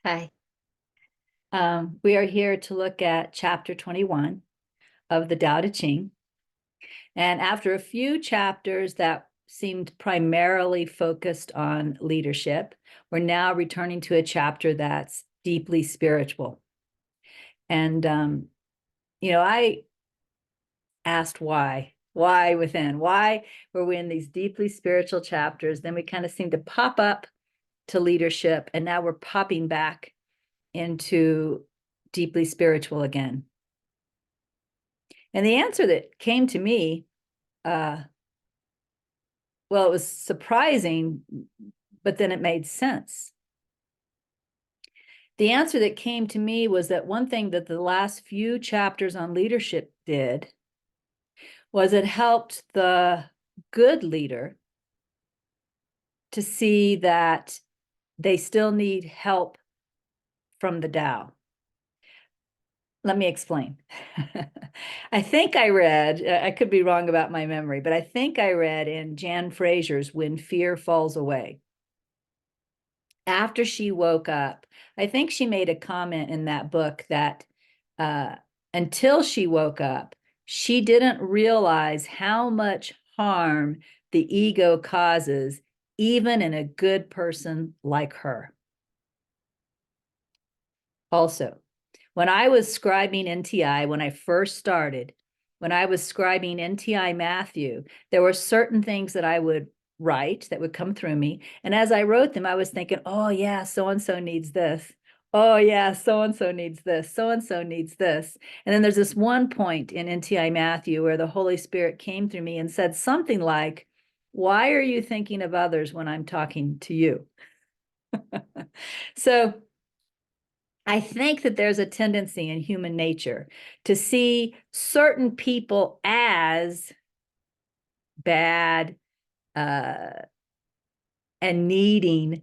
Hi. We are here to look at chapter 21 of the Tao Te Ching. And after a few chapters that seemed primarily focused on leadership, we're now returning to a chapter that's deeply spiritual. And, I asked why within? Why were we in these deeply spiritual chapters? Then we kind of seem to pop up to leadership, and now we're popping back into deeply spiritual again. And the answer that came to me, well, it was surprising, but then it made sense. The answer that came to me was that one thing that the last few chapters on leadership did was it helped the good leader to see that they still need help from the Tao. Let me explain. I think I read, I could be wrong about my memory, but I think I read in Jan Fraser's When Fear Falls Away. After she woke up, I think she made a comment in that book that until she woke up, she didn't realize how much harm the ego causes, even in a good person like her. Also, when I was scribing NTI, when I first started, when I was scribing NTI Matthew, there were certain things that I would write that would come through me. And as I wrote them, I was thinking, oh, yeah, so-and-so needs this. Oh, yeah, so-and-so needs this. So-and-so needs this. And then there's this one point in NTI Matthew where the Holy Spirit came through me and said something like, why are you thinking of others when I'm talking to you? So I think that there's a tendency in human nature to see certain people as bad and needing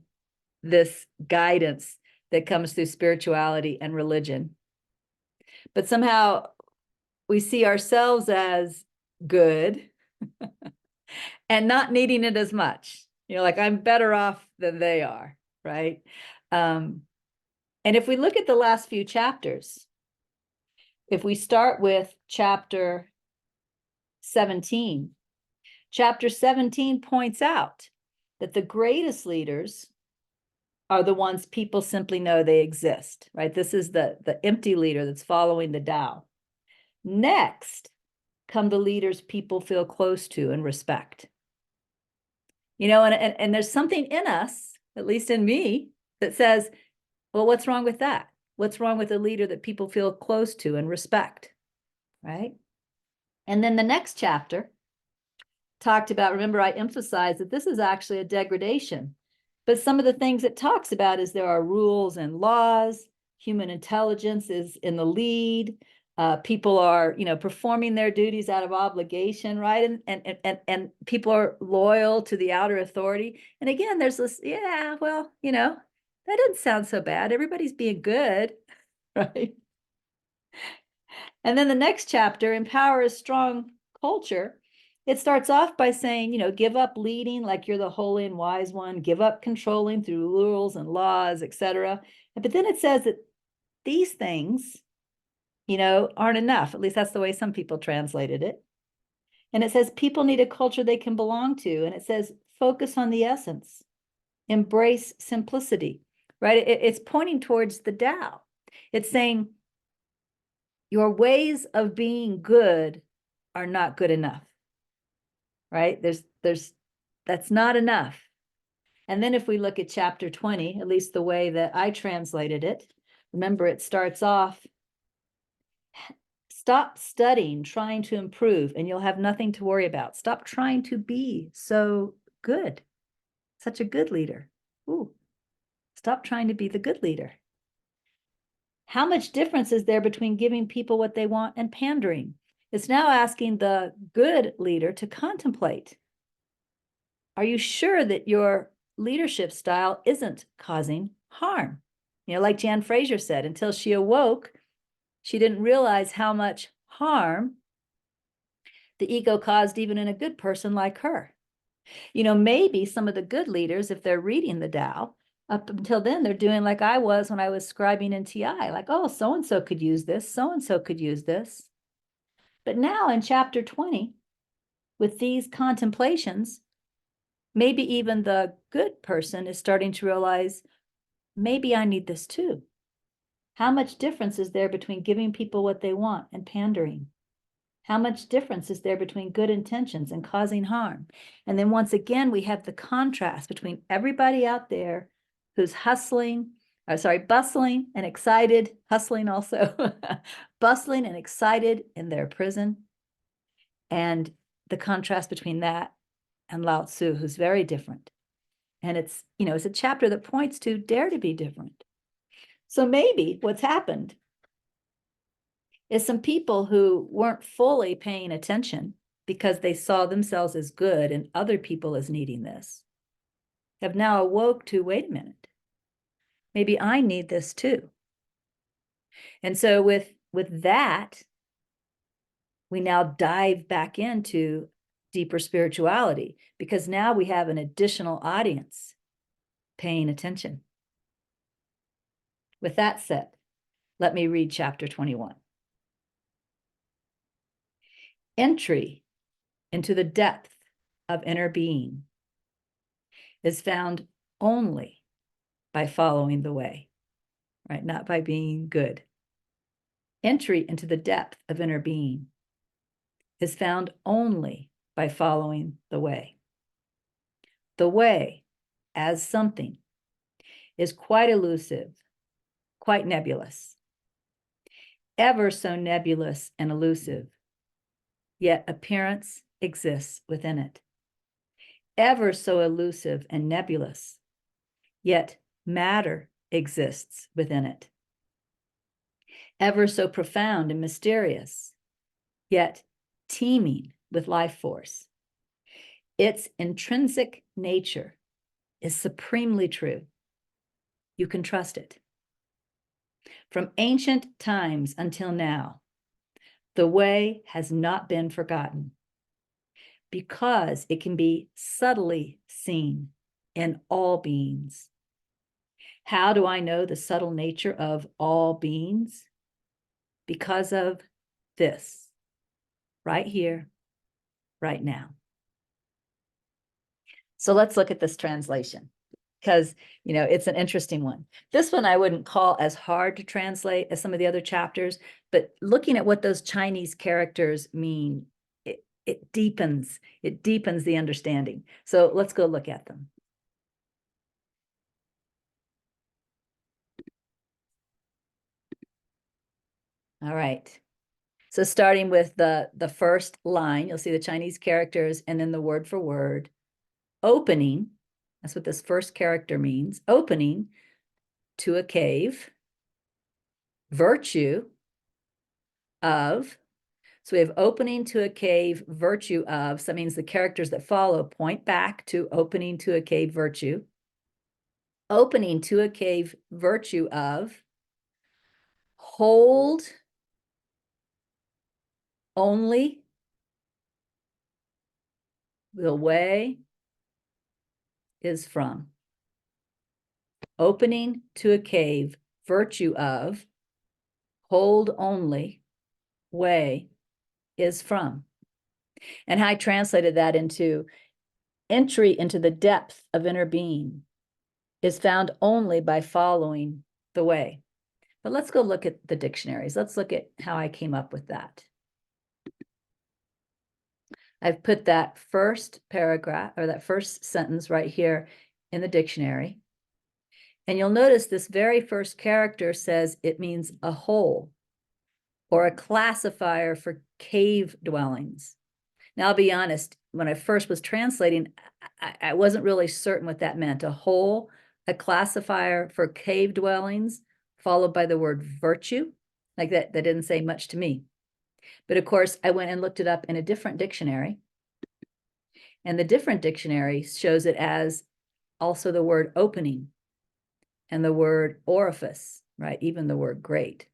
this guidance that comes through spirituality and religion. But somehow we see ourselves as good and not needing it as much. Like I'm better off than they are, right? And if we look at the last few chapters, if we start with chapter 17, chapter 17 points out that the greatest leaders are the ones people simply know they exist, right? This is the empty leader that's following the Tao. Next come the leaders people feel close to and respect. And there's something in us, at least in me, that says, well, what's wrong with that? What's wrong with a leader that people feel close to and respect, right? And then the next chapter talked about, remember, I emphasized that this is actually a degradation. But some of the things it talks about is there are rules and laws, human intelligence is in the lead, people are, performing their duties out of obligation, right? And people are loyal to the outer authority. And again, there's this, yeah, well, that doesn't sound so bad. Everybody's being good, right? And then the next chapter, Empower a Strong Culture, it starts off by saying, give up leading like you're the holy and wise one, give up controlling through rules and laws, etc. But then it says that these things, aren't enough. At least that's the way some people translated it. And it says people need a culture they can belong to. And it says focus on the essence, embrace simplicity, right? It's pointing towards the Tao. It's saying your ways of being good are not good enough, right? That's not enough. And then if we look at chapter 20, at least the way that I translated it, remember it starts off, stop studying, trying to improve, and you'll have nothing to worry about. Stop trying to be so good, such a good leader. Ooh, stop trying to be the good leader. How much difference is there between giving people what they want and pandering? It's now asking the good leader to contemplate. Are you sure that your leadership style isn't causing harm? Like Jan Fraser said, until she awoke, she didn't realize how much harm the ego caused even in a good person like her. Maybe some of the good leaders, if they're reading the Tao, Up until then, they're doing like I was when I was scribing in TI, like, oh, so-and-so could use this, so-and-so could use this. But now in chapter 20, with these contemplations, maybe even the good person is starting to realize, maybe I need this too. How much difference is there between giving people what they want and pandering? How much difference is there between good intentions and causing harm? And then once again, we have the contrast between everybody out there who's bustling and excited, hustling also, bustling and excited in their prison. And the contrast between that and Lao Tzu, who's very different. And it's, it's a chapter that points to dare to be different. So maybe what's happened is some people who weren't fully paying attention because they saw themselves as good and other people as needing this have now awoke to, wait a minute, maybe I need this too. And so with that, we now dive back into deeper spirituality because now we have an additional audience paying attention. With that said, let me read chapter 21. Entry into the depth of inner being is found only by following the way, right? Not by being good. Entry into the depth of inner being is found only by following the way. The way, as something, is quite elusive, quite nebulous, ever so nebulous and elusive, yet appearance exists within it. Ever so elusive and nebulous, yet matter exists within it. Ever so profound and mysterious, yet teeming with life force. Its intrinsic nature is supremely true. You can trust it. From ancient times until now, the way has not been forgotten because it can be subtly seen in all beings. How do I know the subtle nature of all beings? Because of this, right here, right now. So let's look at this translation because, it's an interesting one. This one I wouldn't call as hard to translate as some of the other chapters, but looking at what those Chinese characters mean, it deepens the understanding. So let's go look at them. All right. So starting with the first line, you'll see the Chinese characters and then the word for word. Opening, that's what this first character means. Opening to a cave. Virtue of. So we have opening to a cave, virtue of. So that means the characters that follow point back to opening to a cave, virtue. Opening to a cave, virtue of. Hold only the way is from. Opening to a cave, virtue of. Hold only, way is from. And I translated that into entry into the depth of inner being is found only by following the way. But let's go look at the dictionaries. Let's look at how I came up with that. I've put that first paragraph or that first sentence right here in the dictionary. And you'll notice this very first character says it means a hole or a classifier for cave dwellings. Now, I'll be honest, when I first was translating, I wasn't really certain what that meant. A hole, a classifier for cave dwellings, followed by the word virtue. Like that didn't say much to me. But of course, I went and looked it up in a different dictionary. And the different dictionary shows it as also the word opening and the word orifice, right? Even the word grate.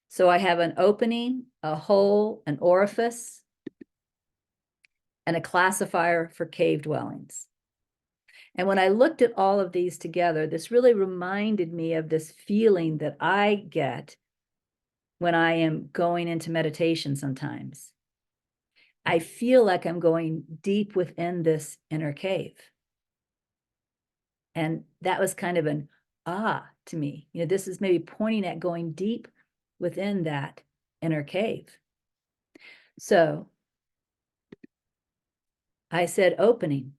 So I have an opening, a hole, an orifice, and a classifier for cave dwellings. And when I looked at all of these together, this really reminded me of this feeling that I get when I am going into meditation sometimes. I feel like I'm going deep within this inner cave. And that was kind of an to me. This is maybe pointing at going deep within that inner cave. So I said opening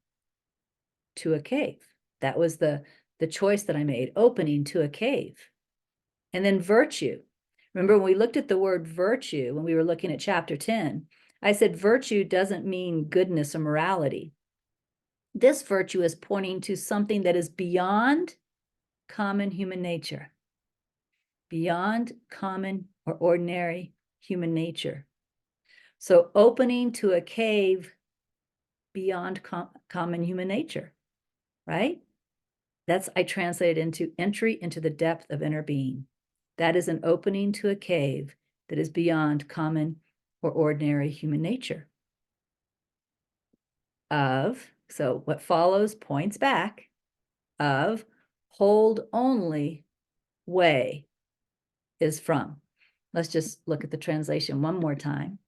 to a cave. That was the choice that I made, opening to a cave. And then virtue. Remember when we looked at the word virtue, when we were looking at chapter 10, I said virtue doesn't mean goodness or morality. This virtue is pointing to something that is beyond common human nature, beyond common or ordinary human nature. So opening to a cave beyond common human nature, right? I translate into entry into the depth of inner being. That is an opening to a cave that is beyond common or ordinary human nature. So what follows points back of hold only way is from. Let's just look at the translation one more time.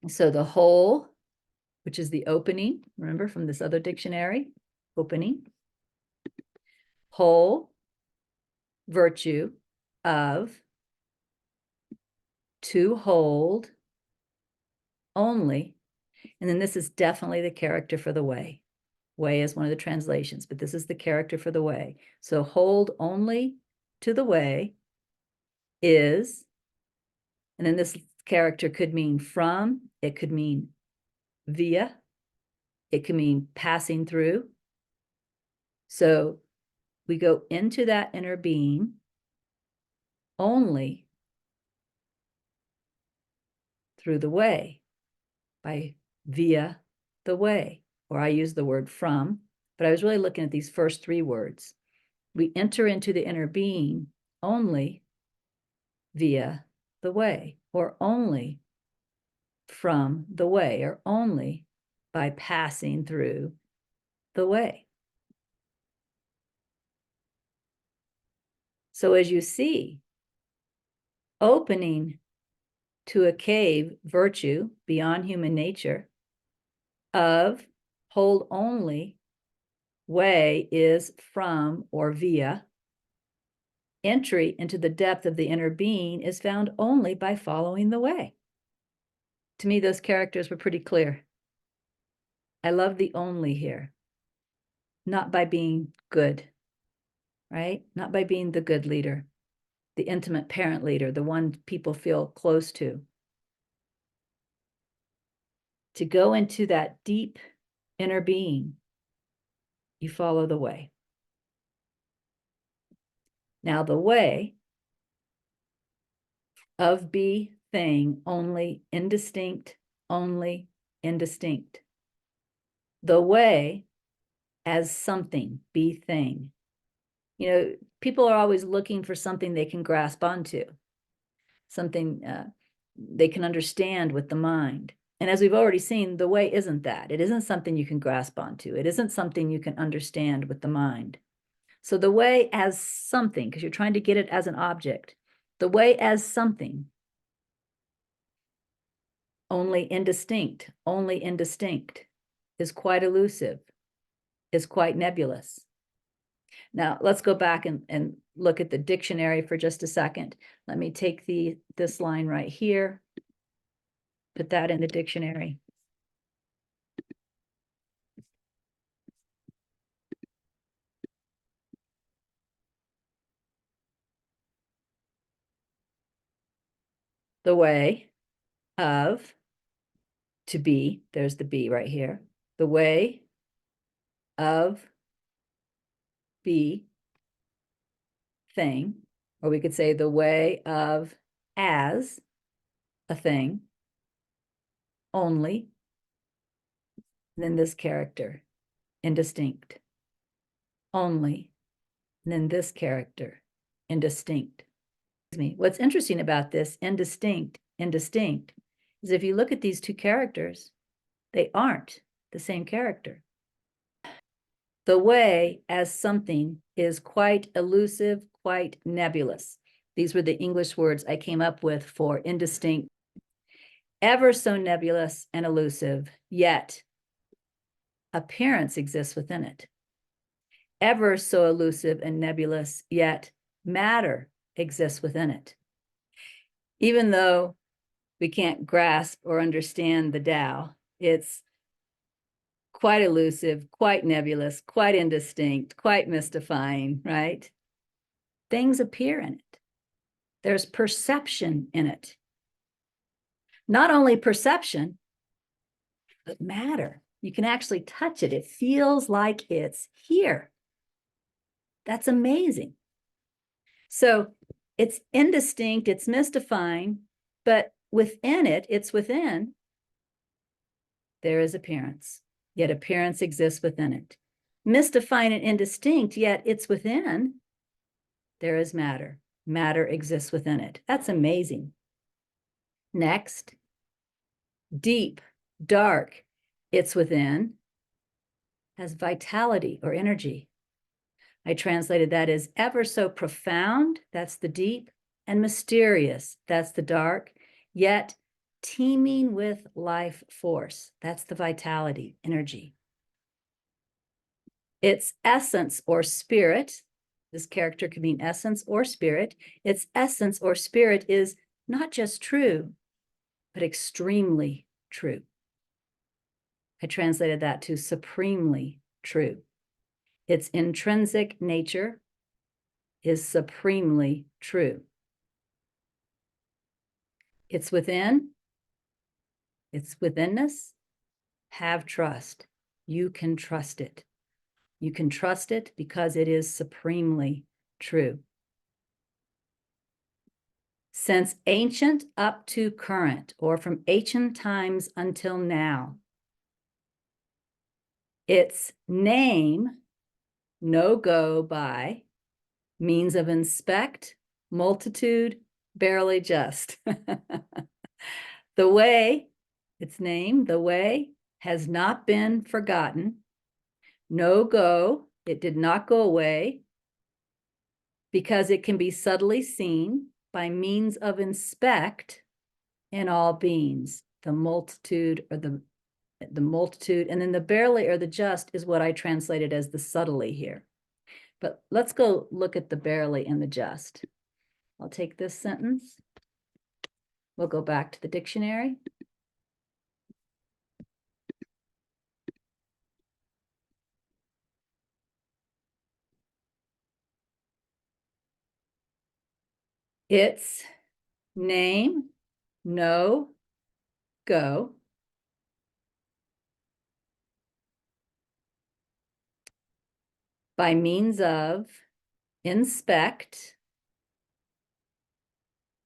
So the whole, which is the opening, remember from this other dictionary, opening, whole, virtue of, to hold, only, and then this is definitely the character for the way. Way is one of the translations, but this is the character for the way. So hold only to the way is, and then this character could mean from, it could mean via, it could mean passing through. So we go into that inner being only through the way, by via the way, or I use the word from, but I was really looking at these first three words. We enter into the inner being only via the way, or only from the way, or only by passing through the way. So as you see, opening to a cave virtue beyond human nature of hold only way is from or via. Entry into the depth of the inner being is found only by following the way. To me, those characters were pretty clear. I love the only here. Not by being good, right? Not by being the good leader, the intimate parent leader, the one people feel close to. To go into that deep inner being, you follow the way. Now, the way of be thing, only indistinct, only indistinct. The way as something, be thing. People are always looking for something they can grasp onto, something they can understand with the mind. And as we've already seen, the way isn't that. It isn't something you can grasp onto. It isn't something you can understand with the mind. So the way as something, because you're trying to get it as an object, the way as something, only indistinct, is quite elusive, is quite nebulous. Now, let's go back and look at the dictionary for just a second. Let me take this line right here, put that in the dictionary. The way of, to be, there's the be right here. The way of be thing, or we could say the way of as a thing, only, then this character, indistinct, only, then this character, indistinct. What's interesting about this indistinct, is if you look at these two characters, they aren't the same character. The way as something is quite elusive, quite nebulous. These were the English words I came up with for indistinct, ever so nebulous and elusive, yet appearance exists within it. Ever so elusive and nebulous, yet matter exists within it. Even though we can't grasp or understand the Tao, it's quite elusive, quite nebulous, quite indistinct, quite mystifying, right? Things appear in it. There's perception in it. Not only perception, but matter. You can actually touch it. It feels like it's here. That's amazing. So it's indistinct, it's mystifying, but within it, it's within, there is appearance, yet appearance exists within it. Mystifying and indistinct, yet it's within, there is matter. Matter exists within it. That's amazing. Next, deep, dark, it's within, has vitality or energy. I translated that as ever so profound, that's the deep, and mysterious, that's the dark, yet teeming with life force, that's the vitality, energy. Its essence or spirit, this character could mean essence or spirit, its essence or spirit is not just true, but extremely true. I translated that to supremely true. Its intrinsic nature is supremely true. It's within, it's withinness. Have trust. You can trust it. You can trust it because it is supremely true. Since ancient up to current, or from ancient times until now, its name, no go by, means of inspect, multitude, barely just. The way, its name, the way, has not been forgotten. No go, it did not go away, because it can be subtly seen by means of inspect in all beings. The multitude, or the multitude, and then the barely or the just is what I translated as the subtly here. But let's go look at the barely and the just. I'll take this sentence. We'll go back to the dictionary. Its name, no go, by means of inspect,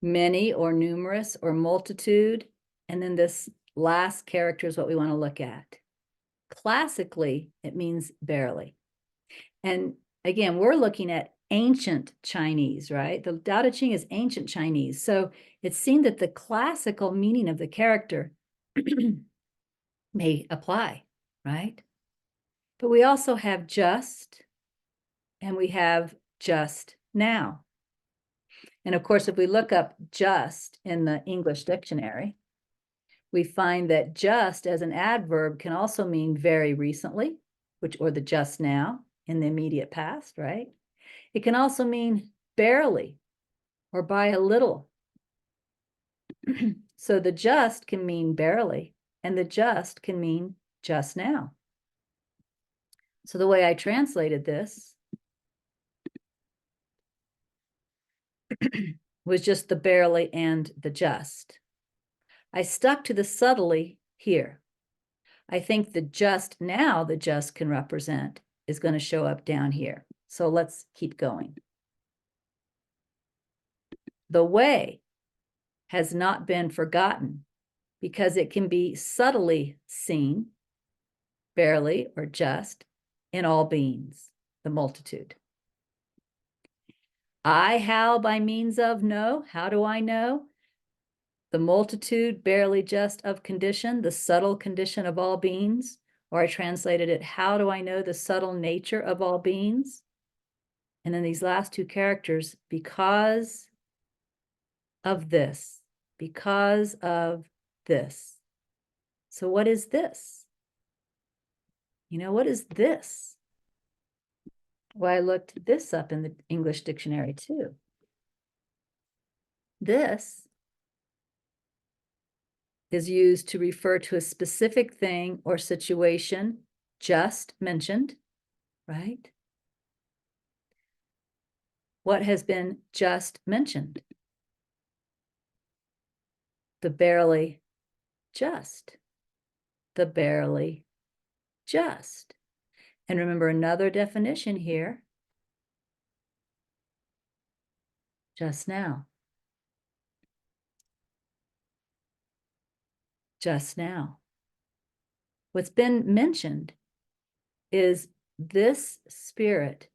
many or numerous or multitude, and then this last character is what we want to look at. Classically, it means barely. And again, we're looking at ancient Chinese, right? The Tao Te Ching is ancient Chinese. So it's seen that the classical meaning of the character may apply, right? But we also have just, and we have just now. And of course, if we look up just in the English dictionary, we find that just as an adverb can also mean very recently, or the just now in the immediate past, right? It can also mean barely or by a little. So the just can mean barely, and the just can mean just now. So the way I translated this was just the barely and the just. I stuck to the subtly here. I think the just now, the just can represent, is going to show up down here. So let's keep going. The way has not been forgotten because it can be subtly seen, barely or just, in all beings, the multitude. I, how, by means of, know. How do I know? The multitude, barely just of condition, the subtle condition of all beings. Or I translated it, how do I know the subtle nature of all beings? And then these last two characters, because of this, because of this. So what is this? What is this? Well, I looked this up in the English dictionary too. This is used to refer to a specific thing or situation just mentioned, right? What has been just mentioned? The barely just. The barely just. And remember another definition here. Just now. Just now. What's been mentioned is this spirit,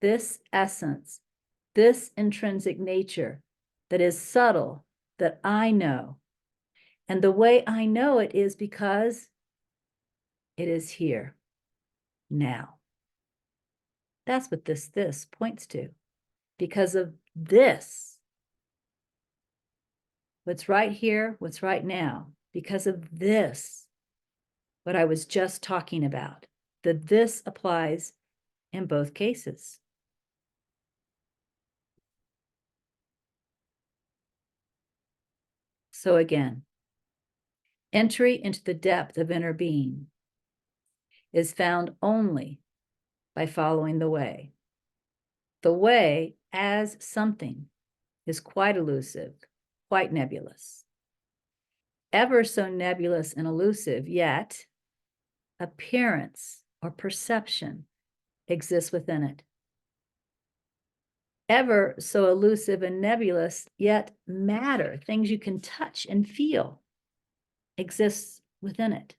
this essence, this intrinsic nature that is subtle, that I know. And the way I know it is because it is here now. That's what this points to. Because of this, what's right here, what's right now, because of this, what I was just talking about, that this applies in both cases. So again, entry into the depth of inner being is found only by following the way. The way as something is quite elusive, quite nebulous. Ever so nebulous and elusive, yet appearance or perception exists within it. Ever so elusive and nebulous, yet matter, things you can touch and feel, exists within it.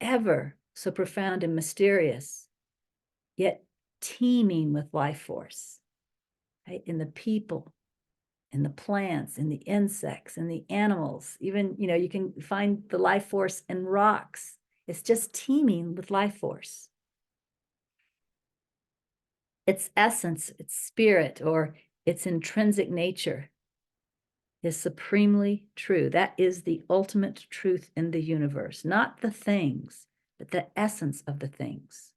Ever so profound and mysterious, yet teeming with life force, right? In the people, in the plants, in the insects, in the animals, even, you can find the life force in rocks. It's just teeming with life force. Its essence, its spirit, or its intrinsic nature is supremely true. That is the ultimate truth in the universe, not the things, but the essence of the things.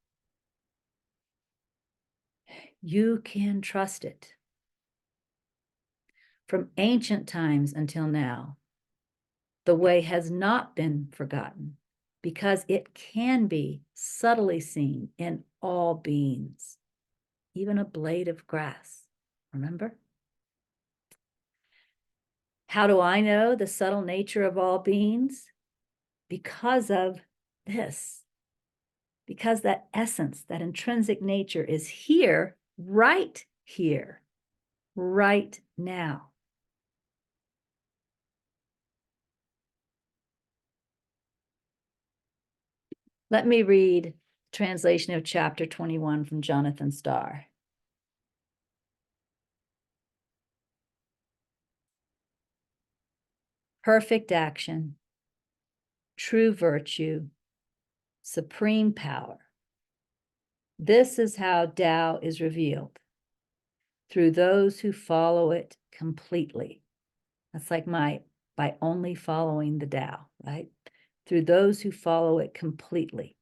You can trust it. From ancient times until now, the way has not been forgotten because it can be subtly seen in all beings, even a blade of grass. Remember? How do I know the subtle nature of all beings? Because of this. Because that essence, that intrinsic nature is here, right now. Let me read translation of chapter 21 from Jonathan Starr. Perfect action, true virtue, supreme power. This is how Tao is revealed through those who follow it completely. That's like by only following the Tao, right? Through those who follow it completely.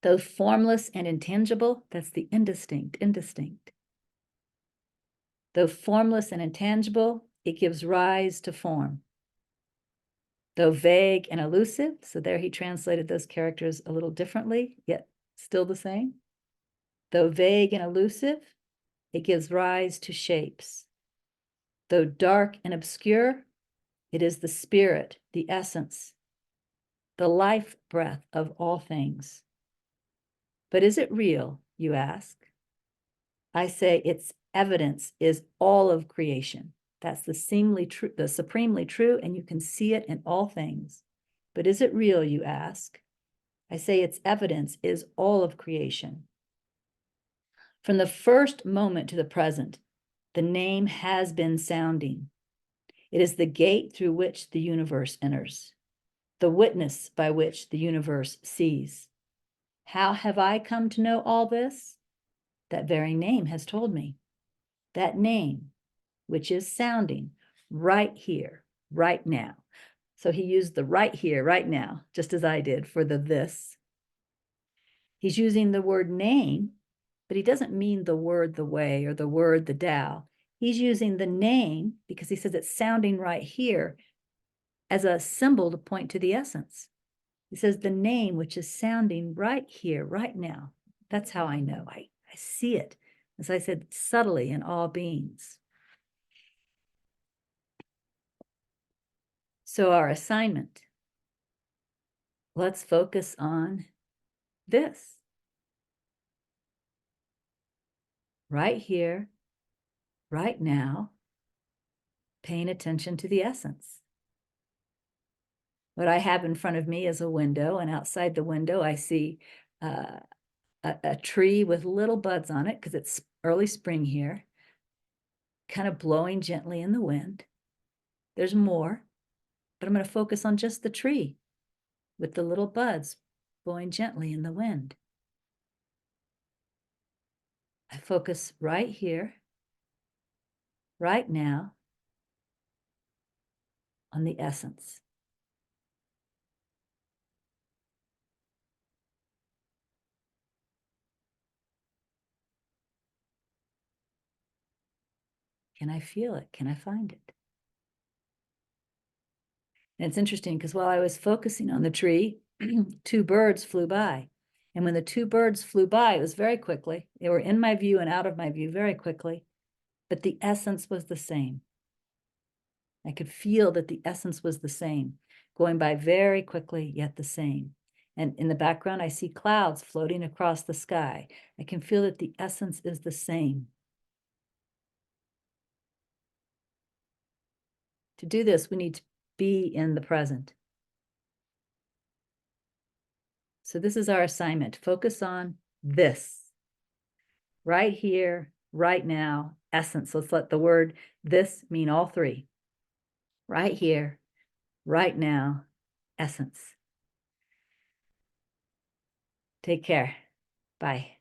Though formless and intangible, that's the indistinct. Though formless and intangible, it gives rise to form. Though vague and elusive, so there he translated those characters a little differently, yet still the same. Though vague and elusive, it gives rise to shapes. Though dark and obscure, it is the spirit, the essence, the life breath of all things. But is it real, you ask? I say its evidence is all of creation. That's the supremely true, and you can see it in all things. But is it real, you ask? I say its evidence is all of creation. From the first moment to the present, the name has been sounding. It is the gate through which the universe enters. the witness by which the universe sees. How have I come to know all this? That very name has told me. That name, which is sounding right here, right now. So he used the right here, right now, just as I did for the this. He's using the word name, but he doesn't mean the word the way or the word the Tao. He's using the name because he says it's sounding right here as a symbol to point to the essence. He says the name, which is sounding right here, right now. That's how I know. I see it, as I said, subtly in all beings. So our assignment, let's focus on this. Right here, right now, paying attention to the essence. What I have in front of me is a window, and outside the window, I see a tree with little buds on it because it's early spring here, kind of blowing gently in the wind. There's more, but I'm going to focus on just the tree with the little buds blowing gently in the wind. I focus right here, right now, on the essence. Can I feel it? Can I find it? And it's interesting because while I was focusing on the tree, two birds flew by. And when the two birds flew by, it was very quickly. They were in my view and out of my view very quickly, but the essence was the same. I could feel that the essence was the same, going by very quickly, yet the same. And in the background, I see clouds floating across the sky. I can feel that the essence is the same. To do this, we need to be in the present. So this is our assignment. Focus on this. Right here, right now, essence. Let's let the word this mean all three. Right here, right now, essence. Take care. Bye.